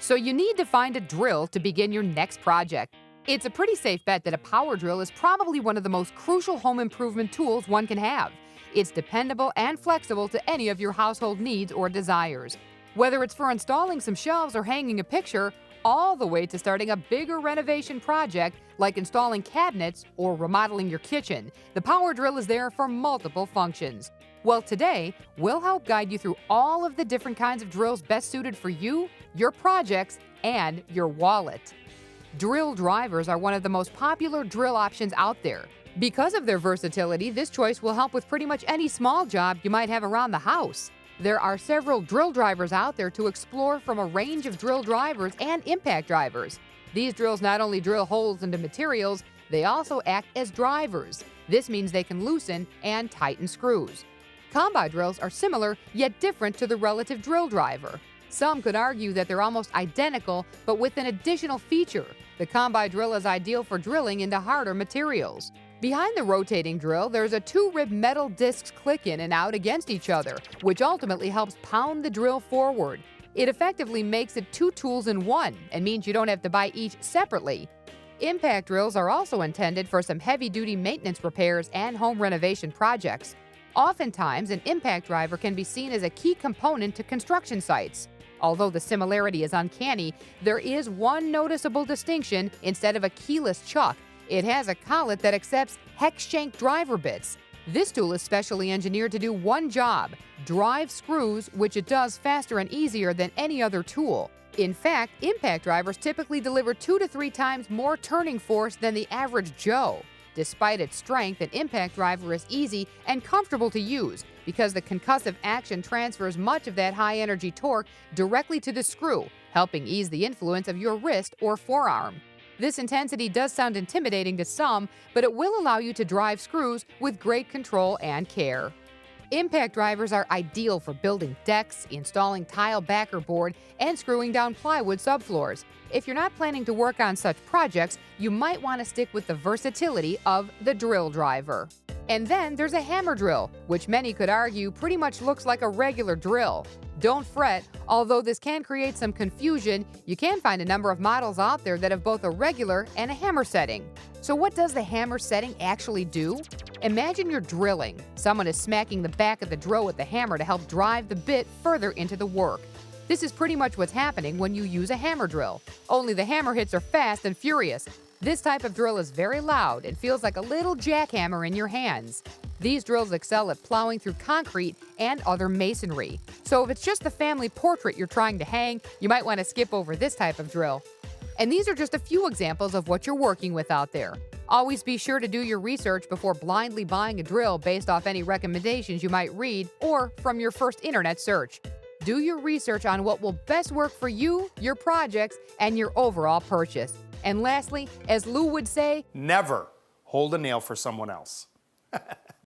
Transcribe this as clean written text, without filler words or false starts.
So you need to find a drill to begin your next project. It's a pretty safe bet that a power drill is probably one of the most crucial home improvement tools one can have. It's dependable and flexible to any of your household needs or desires. Whether it's for installing some shelves or hanging a picture, all the way to starting a bigger renovation project like installing cabinets or remodeling your kitchen, the power drill is there for multiple functions. Well, today, we'll help guide you through all of the different kinds of drills best suited for you, your projects, and your wallet. Drill drivers are one of the most popular drill options out there. Because of their versatility, this choice will help with pretty much any small job you might have around the house. There are several drill drivers out there to explore from a range of drill drivers and impact drivers. These drills not only drill holes into materials, they also act as drivers. This means they can loosen and tighten screws. Combi drills are similar yet different to the relative drill driver. Some could argue that they're almost identical, but with an additional feature. The combi drill is ideal for drilling into harder materials. Behind the rotating drill, there's a two-rib metal discs click in and out against each other, which ultimately helps pound the drill forward. It effectively makes it two tools in one and means you don't have to buy each separately. Impact drills are also intended for some heavy-duty maintenance repairs and home renovation projects. Oftentimes, an impact driver can be seen as a key component to construction sites. Although the similarity is uncanny, there is one noticeable distinction. Instead of a keyless chuck, it has a collet that accepts hex shank driver bits. This tool is specially engineered to do one job: drive screws, which it does faster and easier than any other tool. In fact, impact drivers typically deliver 2 to 3 times more turning force than the average Joe. Despite its strength, an impact driver is easy and comfortable to use because the concussive action transfers much of that high-energy torque directly to the screw, helping ease the influence of your wrist or forearm. This intensity does sound intimidating to some, but it will allow you to drive screws with great control and care. Impact drivers are ideal for building decks, installing tile backer board, and screwing down plywood subfloors. If you're not planning to work on such projects, you might want to stick with the versatility of the drill driver. And then there's a hammer drill, which many could argue pretty much looks like a regular drill. Don't fret, although this can create some confusion, you can find a number of models out there that have both a regular and a hammer setting. So what does the hammer setting actually do? Imagine you're drilling. Someone is smacking the back of the drill with the hammer to help drive the bit further into the work. This is pretty much what's happening when you use a hammer drill, only the hammer hits are fast and furious. This type of drill is very loud and feels like a little jackhammer in your hands. These drills excel at plowing through concrete and other masonry. So if it's just the family portrait you're trying to hang, you might want to skip over this type of drill. And these are just a few examples of what you're working with out there. Always be sure to do your research before blindly buying a drill based off any recommendations you might read or from your first internet search. Do your research on what will best work for you, your projects, and your overall purchase. And lastly, as Lou would say, never hold a nail for someone else.